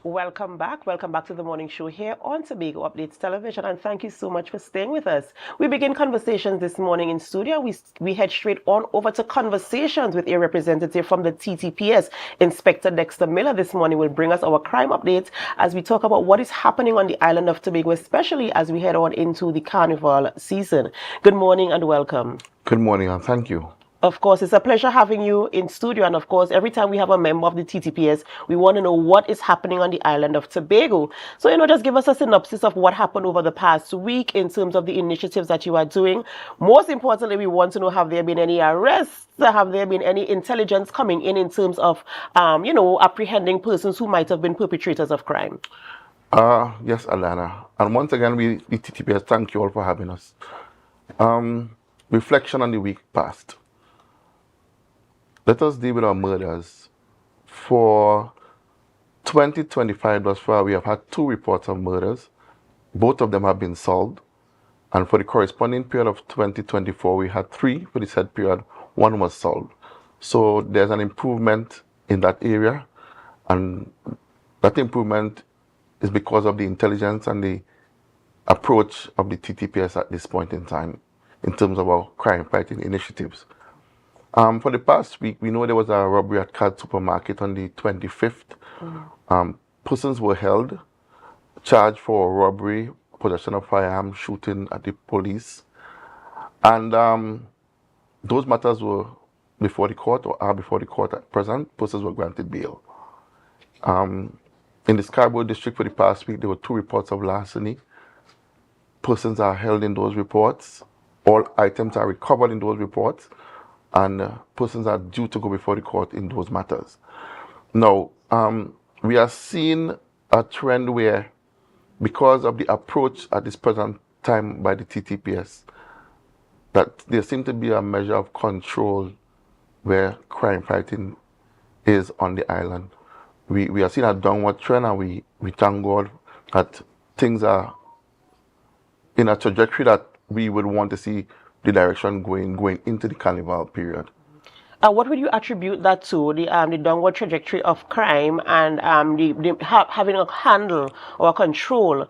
Welcome back. Welcome back to the morning show here on Tobago Updates Television, and thank you so much for staying with us. We begin conversations this morning in studio. We head straight on over to conversations with a representative from the T.T.P.S. Inspector Dexter Miller this morning will bring us our crime updates as we talk about what is happening on the island of Tobago, especially as we head on into the carnival season. Good morning and welcome. Good morning and thank you. Of course, it's a pleasure having you in studio. And of course, every time we have a member of the T.T.P.S, we want to know what is happening on the island of Tobago. So, just give us a synopsis of what happened over the past week in terms of the initiatives that you are doing. Most importantly, we want to know, have there been any arrests? Have there been any intelligence coming in terms of, apprehending persons who might have been perpetrators of crime? Yes, Adanna. And once again, the T.T.P.S, thank you all for having us. Reflection on the week past. Let us deal with our murders. For 2025 thus far, we have had 2 reports of murders. Both of them have been solved. And for the corresponding period of 2024, we had 3. For the said period, 1 was solved. So there's an improvement in that area. And that improvement is because of the intelligence and the approach of the T.T.P.S at this point in time in terms of our crime fighting initiatives. For the past week, we know there was a robbery at Cad Supermarket on the 25th. Persons were held, charged for robbery, possession of firearm, shooting at the police. And those matters were before the court or are before the court at present. Persons were granted bail. In the Scarborough district for the past week, there were 2 reports of larceny. Persons are held in those reports. All items are recovered in those reports. And persons are due to go before the court in those matters. Now, we are seeing a trend where, because of the approach at this present time by the T.T.P.S, that there seems to be a measure of control where crime fighting is on the island. We are seeing a downward trend, and we thank God that things are in a trajectory that we would want to see the direction going into the carnival period. What would you attribute that to, the downward trajectory of crime and having a handle or control,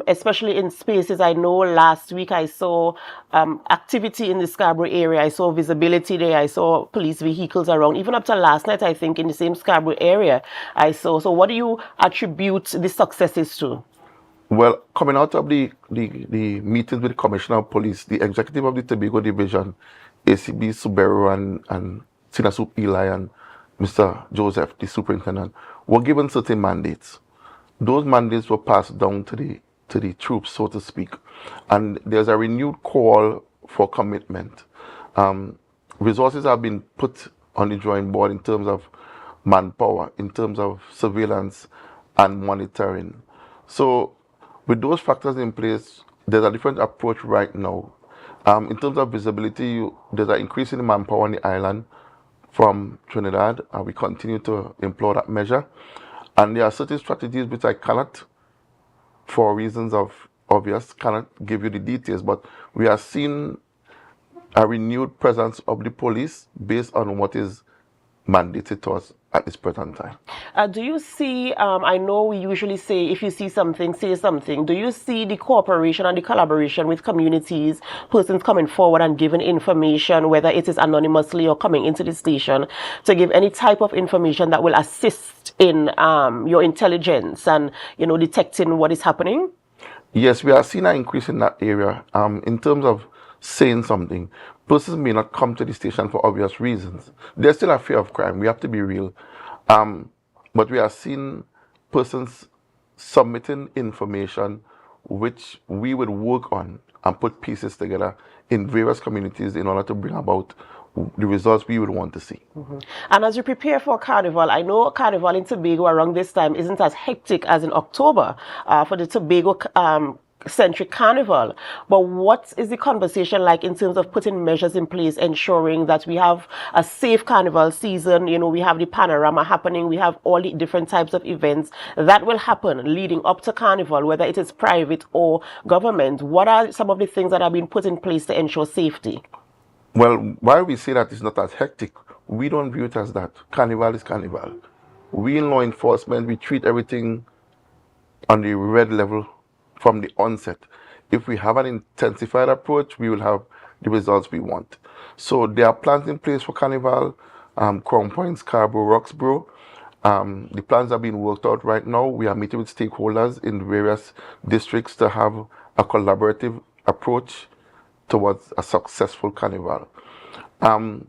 especially in spaces? I know last week I saw activity in the Scarborough area. I saw visibility there. I saw police vehicles around. Even up to last night, I think, in the same Scarborough area, I saw. So what do you attribute the successes to? Well, coming out of the meetings with the Commissioner of Police, the executive of the Tobago Division, ACB Suberu and Sinasup Eli and Mr. Joseph, the superintendent, were given certain mandates. Those mandates were passed down to the troops, so to speak. And there's a renewed call for commitment. Resources have been put on the drawing board in terms of manpower, in terms of surveillance and monitoring. So with those factors in place, there's a different approach right now. In terms of visibility, there's an increase in manpower on the island from Trinidad, and we continue to employ that measure. And there are certain strategies which I cannot, for reasons of obvious, cannot give you the details, but we are seeing a renewed presence of the police based on what is mandated to us at this present time. Do you see, I know we usually say, if you see something, say something. Do you see the cooperation and the collaboration with communities, persons coming forward and giving information, whether it is anonymously or coming into the station, to give any type of information that will assist in your intelligence and, detecting what is happening? Yes, we are seeing an increase in that area. In terms of saying something, persons may not come to the station for obvious reasons. There's still a fear of crime. We have to be real. But we are seeing persons submitting information which we would work on and put pieces together in various communities in order to bring about the results we would want to see. And as you prepare for Carnival, I know Carnival in Tobago around this time isn't as hectic as in October for the Tobago centric carnival, but what is the conversation like in terms of putting measures in place, ensuring that we have a safe carnival season? We have the panorama happening, we have all the different types of events that will happen leading up to carnival, whether it is private or government. What are some of the things that have been put in place to ensure safety? Well, while we say that it's not as hectic, we don't view it as that. Carnival is carnival. we in law enforcement, we treat everything on the red level from the onset. If we have an intensified approach, we will have the results we want. So there are plans in place for Carnival, Crown Point, Scarborough, Roxborough. The plans are being worked out right now. We are meeting with stakeholders in various districts to have a collaborative approach towards a successful Carnival.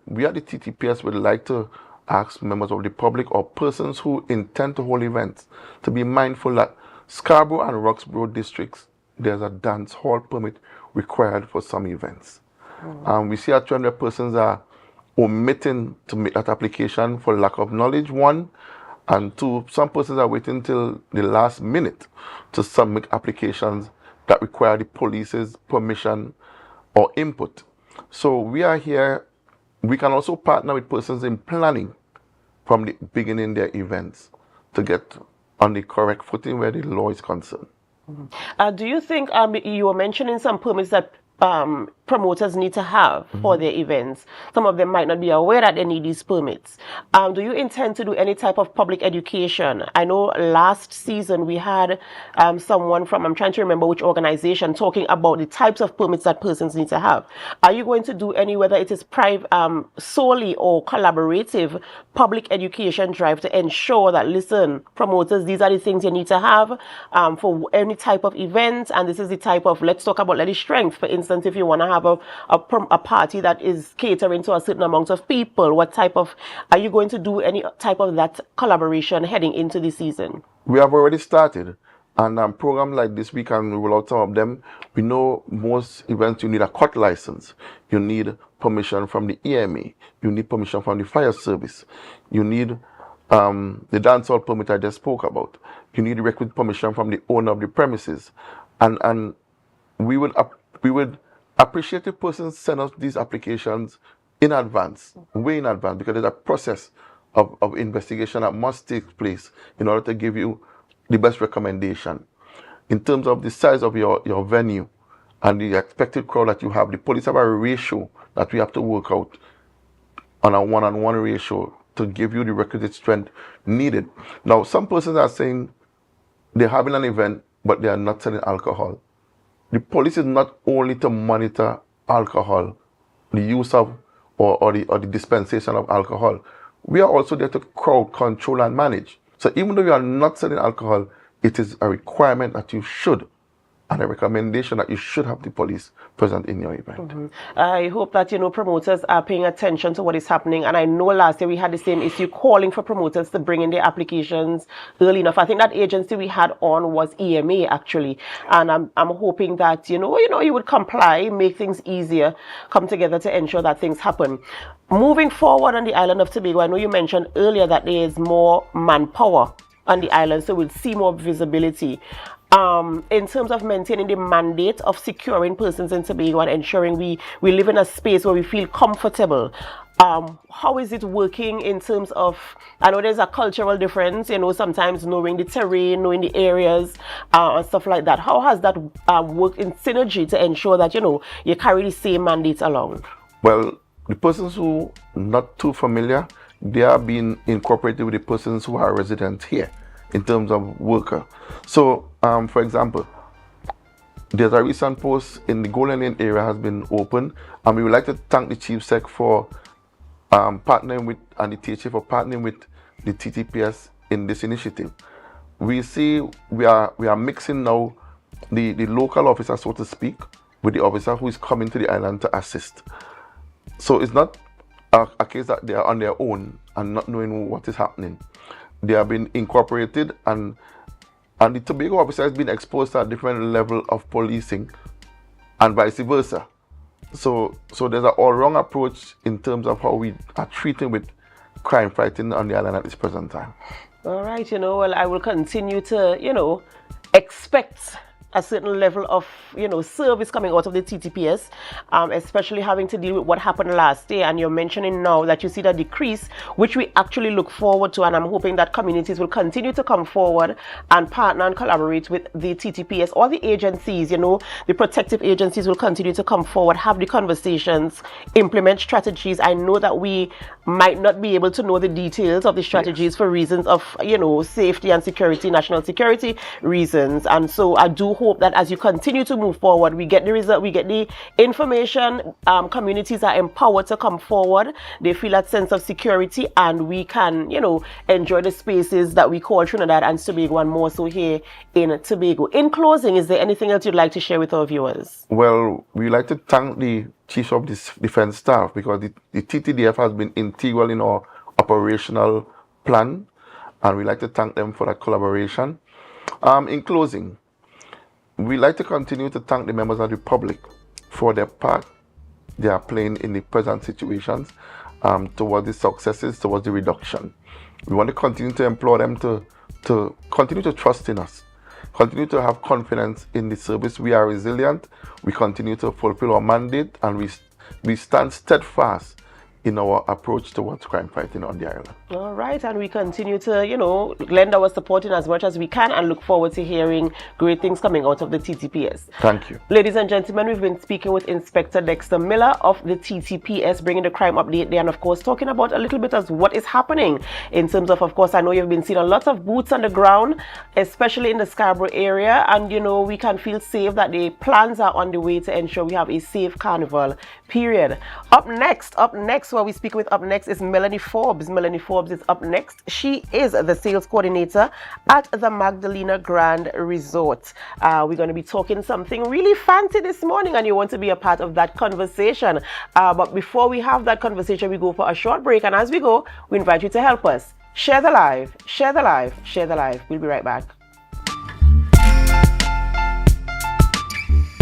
We at the T.T.P.S would like to ask members of the public or persons who intend to hold events to be mindful that Scarborough and Roxborough districts, there's a dance hall permit required for some events. We see that 200 persons are omitting to make that application for lack of knowledge, one, and two, some persons are waiting till the last minute to submit applications that require the police's permission or input. So we are here. We can also partner with persons in planning from the beginning their events to get on the correct footing where the law is concerned. Do you think you were mentioning some permits that promoters need to have for their events? Some of them might not be aware that they need these permits. Do you intend to do any type of public education? I know last season we had someone from, I'm trying to remember which organization, talking about the types of permits that persons need to have. Are you going to do any, whether it is private, solely or collaborative public education drive to ensure that, listen, promoters, these are the things you need to have for any type of event, and this is the type of, let's talk about lady strength, for instance, if you want to have a party that is catering to a certain amount of people, what type of, are you going to do any type of that collaboration heading into the season? We have already started, and programs like this, we can roll out some of them. We know most events you need a cut license, you need permission from the EMA, you need permission from the fire service, you need the dancehall permit I just spoke about, you need requisite permission from the owner of the premises, and we would appreciate if persons send us these applications in advance, way in advance, because there's a process of investigation that must take place in order to give you the best recommendation. In terms of the size of your venue and the expected crowd that you have, the police have a ratio that we have to work out on a one-on-one ratio to give you the requisite strength needed. Now, some persons are saying they're having an event, but they are not selling alcohol. The police is not only to monitor alcohol, the use of or the dispensation of alcohol. We are also there to crowd control and manage. So even though you are not selling alcohol, it is a requirement that you should, and a recommendation that you should have the police present in your event. I hope that, promoters are paying attention to what is happening. And I know last year we had the same issue, calling for promoters to bring in their applications early enough. I think that agency we had on was EMA, actually. And I'm hoping that, you would comply, make things easier, come together to ensure that things happen. Moving forward on the island of Tobago, I know you mentioned earlier that there is more manpower on the island, so we'll see more visibility. In terms of maintaining the mandate of securing persons in Tobago and ensuring we live in a space where we feel comfortable, how is it working in terms of, I know there's a cultural difference, sometimes knowing the terrain, knowing the areas, and stuff like that. How has that worked in synergy to ensure that, you carry the same mandate along? Well, the persons who are not too familiar, they are being incorporated with the persons who are residents here in terms of worker. So, for example, there's a recent post in the Golden Lane area has been opened, and we would like to thank the Chief Sec for partnering with, and the THA for partnering with the T.T.P.S in this initiative. We see we are mixing now the local officer, so to speak, with the officer who is coming to the island to assist. So it's not a case that they are on their own and not knowing what is happening. They have been incorporated, and the Tobago officer has been exposed to a different level of policing, and vice versa. So there's an all-round approach in terms of how we are treating with crime fighting on the island at this present time. All right, well, I will continue to, expect a certain level of, service coming out of the T.T.P.S, especially having to deal with what happened last year. And you're mentioning now that you see the decrease, which we actually look forward to. And I'm hoping that communities will continue to come forward and partner and collaborate with the T.T.P.S. All the agencies, the protective agencies will continue to come forward, have the conversations, implement strategies. I know that we might not be able to know the details of the strategies for reasons of, safety and security, national security reasons. And so I do hope that as you continue to move forward, we get the result, we get the information, communities are empowered to come forward, they feel that sense of security, and we can, enjoy the spaces that we call Trinidad and Tobago, and more so here in Tobago. In closing, is there anything else you'd like to share with our viewers? Well, we like to thank the Chief of Defense Staff, because the TTDF has been integral in our operational plan, and we like to thank them for that collaboration. In closing, we like to continue to thank the members of the public for their part they are playing in the present situations, towards the successes, towards the reduction. We want to continue to implore them to continue to trust in us, continue to have confidence in the service. We are resilient, we continue to fulfill our mandate, and we stand steadfast in our approach towards crime fighting on the island. All right, and we continue to, lend our support in as much as we can, and look forward to hearing great things coming out of the T.T.P.S. Thank you. Ladies and gentlemen, we've been speaking with Inspector Dexter Miller of the T.T.P.S, bringing the crime update there, and of course talking about a little bit of what is happening in terms of course, I know you've been seeing a lot of boots on the ground, especially in the Scarborough area, and we can feel safe that the plans are on the way to ensure we have a safe carnival period. Up next, what we speak with up next is Melanie Forbes. Melanie Forbes is up next. She is the sales coordinator at the Magdalena Grand Resort. We're going to be talking something really fancy this morning, and you want to be a part of that conversation. But before we have that conversation, we go for a short break, and as we go, we invite you to help us share the live, share the live, share the live. We'll be right back.